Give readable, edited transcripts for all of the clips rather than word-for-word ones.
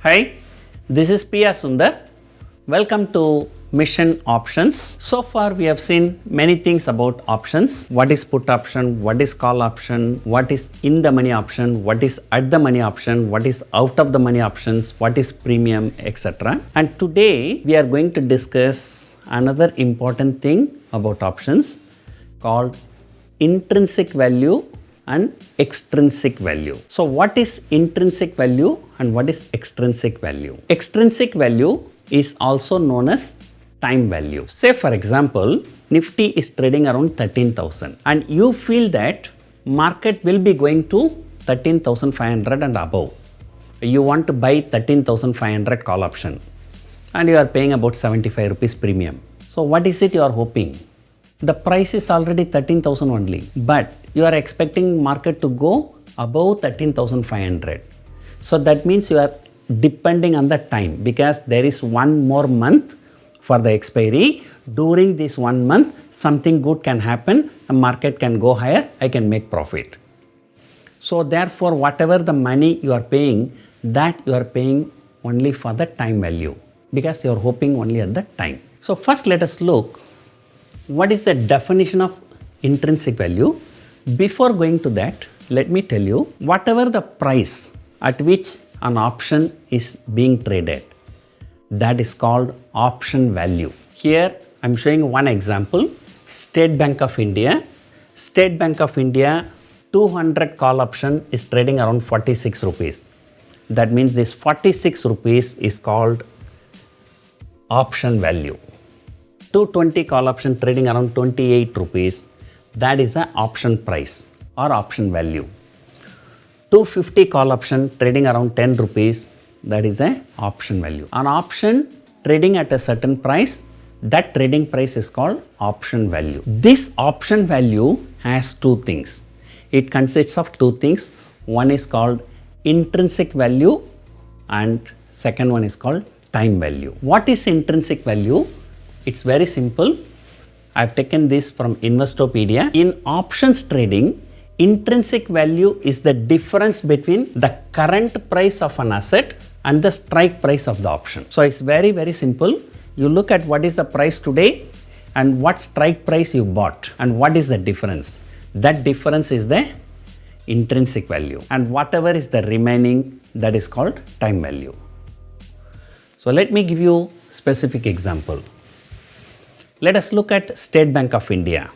Hi, this is P.R. Sundar. Welcome to Mission Options. So far we have seen many things about options. What is put option, what is call option, what is in the money option, what is at the money option, what is out of the money options, what is premium, etc. And today we are going to discuss another important thing about options called intrinsic value and extrinsic value. So what is intrinsic value and what is extrinsic value? Extrinsic value is also known as time value. Say for example, Nifty is trading around 13,000 and you feel that market will be going to 13,500 and above. You want to buy 13,500 call option and you are paying about 75 rupees premium. So what is it you are hoping? The price is already 13,000 only, but you are expecting market to go above 13,500. So that means you are depending on the time because there is one more month for the expiry. During this 1 month, something good can happen, the market can go higher, I can make profit. So therefore, whatever the money you are paying, that you are paying only for the time value because you are hoping only at the time. So first let us look what is the definition of intrinsic value. Before going to that, let me tell you, whatever the price at which an option is being traded, that is called option value. Here I am showing one example, State Bank of India. State Bank of India 200 call option is trading around 46 rupees. That means this 46 rupees is called option value. 220 call option trading around 28 rupees, that is the option price or option value. 250 call option trading around 10 rupees, that is a option value. An option trading at a certain price, that trading price is called option value. This option value has two things. It consists of two things. One is called intrinsic value and second one is called time value. What is intrinsic value? It's very simple. I've taken this from Investopedia. In options trading, intrinsic value is the difference between the current price of an asset and the strike price of the option. So it's very simple. You look at what is the price today and what strike price you bought and what is the difference. That difference is the intrinsic value and whatever is the remaining, that is called time value. So let me give you specific example. Let us look at State Bank of India.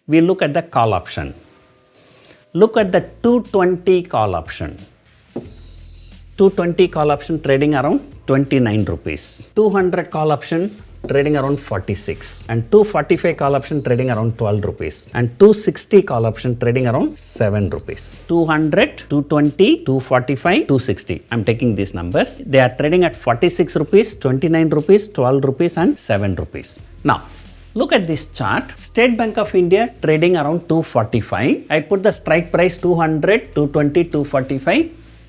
We look at the call option. Look at the 220 call option. 220 call option trading around 29 rupees. 200 call option trading around 46 and 245 call option trading around 12 rupees and 260 call option trading around 7 rupees. 200, 220, 245, 260. I'm taking these numbers. They are trading at 46 rupees, 29 rupees, 12 rupees and 7 rupees. Now, look at this chart. State Bank of India trading around 245. I put the strike price 200, 220, 245,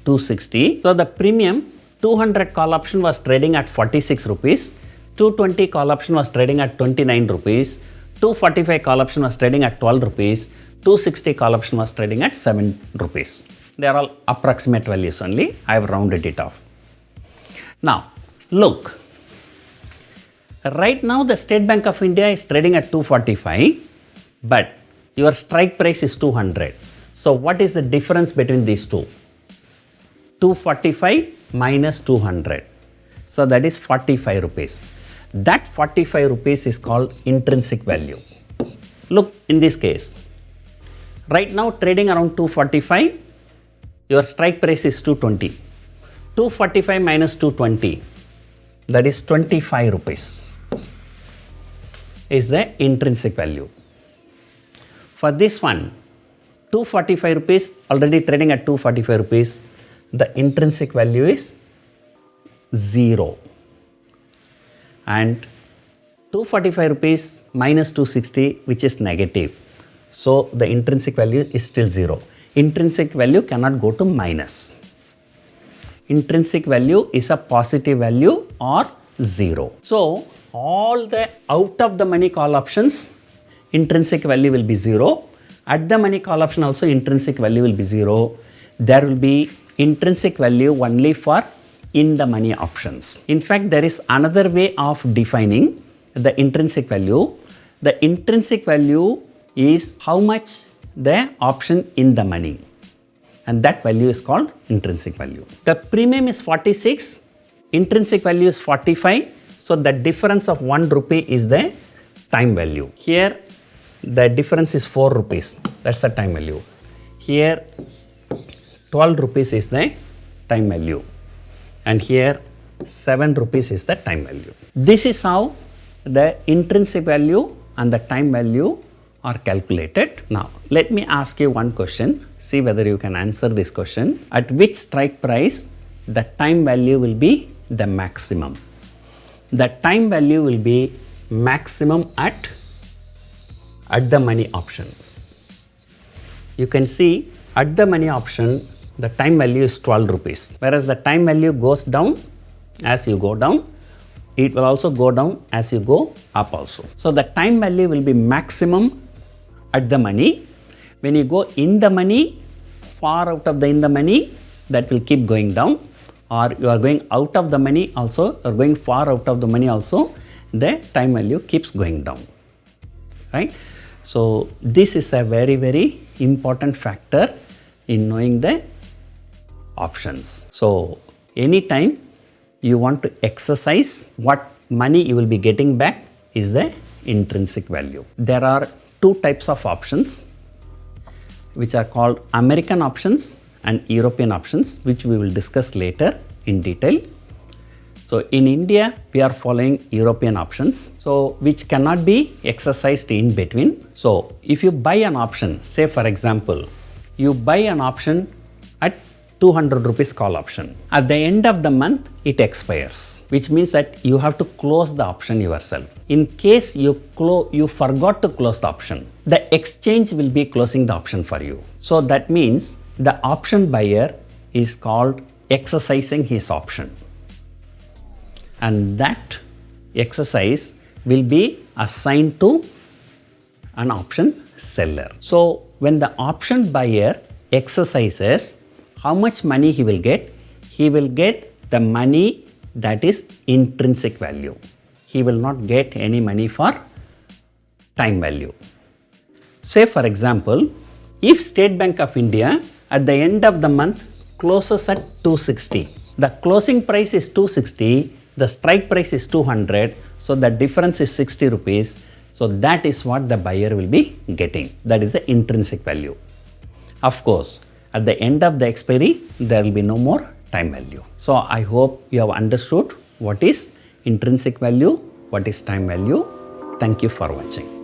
260. So the premium 200 call option was trading at 46 rupees. 220 call option was trading at 29 rupees. 245 call option was trading at 12 rupees. 260 call option was trading at 7 rupees. They are all approximate values only. I have rounded it off. Now, look. Right now the State Bank of India is trading at 245, but your strike price is 200. So what is the difference between these two? 245 minus 200. So that is 45 rupees. That 45 rupees is called intrinsic value. Look in this case. Right now trading around 245, your strike price is 220. 245 minus 220, that is 25 rupees. Is the intrinsic value. For this one, 245 rupees, already trading at 245 rupees, the intrinsic value is 0. And 245 rupees minus 260, which is negative. So the intrinsic value is still 0. Intrinsic value cannot go to minus. Intrinsic value is a positive value or 0. So all the out of the money call options, intrinsic value will be 0. At the money call option also intrinsic value will be 0. There will be intrinsic value only for in the money options. In fact, there is another way of defining the intrinsic value. The intrinsic value is how much the option in the money, and that value is called intrinsic value. The premium is 46, intrinsic value is 45, so the difference of 1 rupee is the time value. Here the difference is 4 rupees, that's the time value. Here 12 rupees is the time value, and here 7 rupees is the time value. This is how the intrinsic value and the time value are calculated. Now let me ask you one question, see whether you can answer this question. At which strike price the time value will be the maximum? The time value will be maximum at the money option. You can see at the money option the time value is 12 rupees, whereas the time value goes down as you go down. It will also go down as you go up also. So the time value will be maximum at the money. When you go in the money, far out of the in the money, that will keep going down, or you are going out of the money also, or going far out of the money also, the time value keeps going down, right? So this is a very, very important factor in knowing the options. So anytime you want to exercise what money you will be getting back is the intrinsic value. There are two types of options which are called American options and European options, which we will discuss later in detail. So in India we are following European options, so which cannot be exercised in between. So if you buy an option, say for example you buy an option at 200 rupees call option. At the end of the month it expires, which means that you have to close the option yourself. In case you forgot to close the option, the exchange will be closing the option for you. So that means the option buyer is called exercising his option, and that exercise will be assigned to an option seller. So when the option buyer exercises, how much money he will get? He will get the money that is intrinsic value. He will not get any money for time value. Say for example, if State Bank of India at the end of the month closes at 260, the closing price is 260, the strike price is 200, so the difference is 60 rupees. So that is what the buyer will be getting. That is the intrinsic value. Of course, at the end of the expiry, there will be no more time value. So I hope you have understood what is intrinsic value, what is time value. Thank you for watching.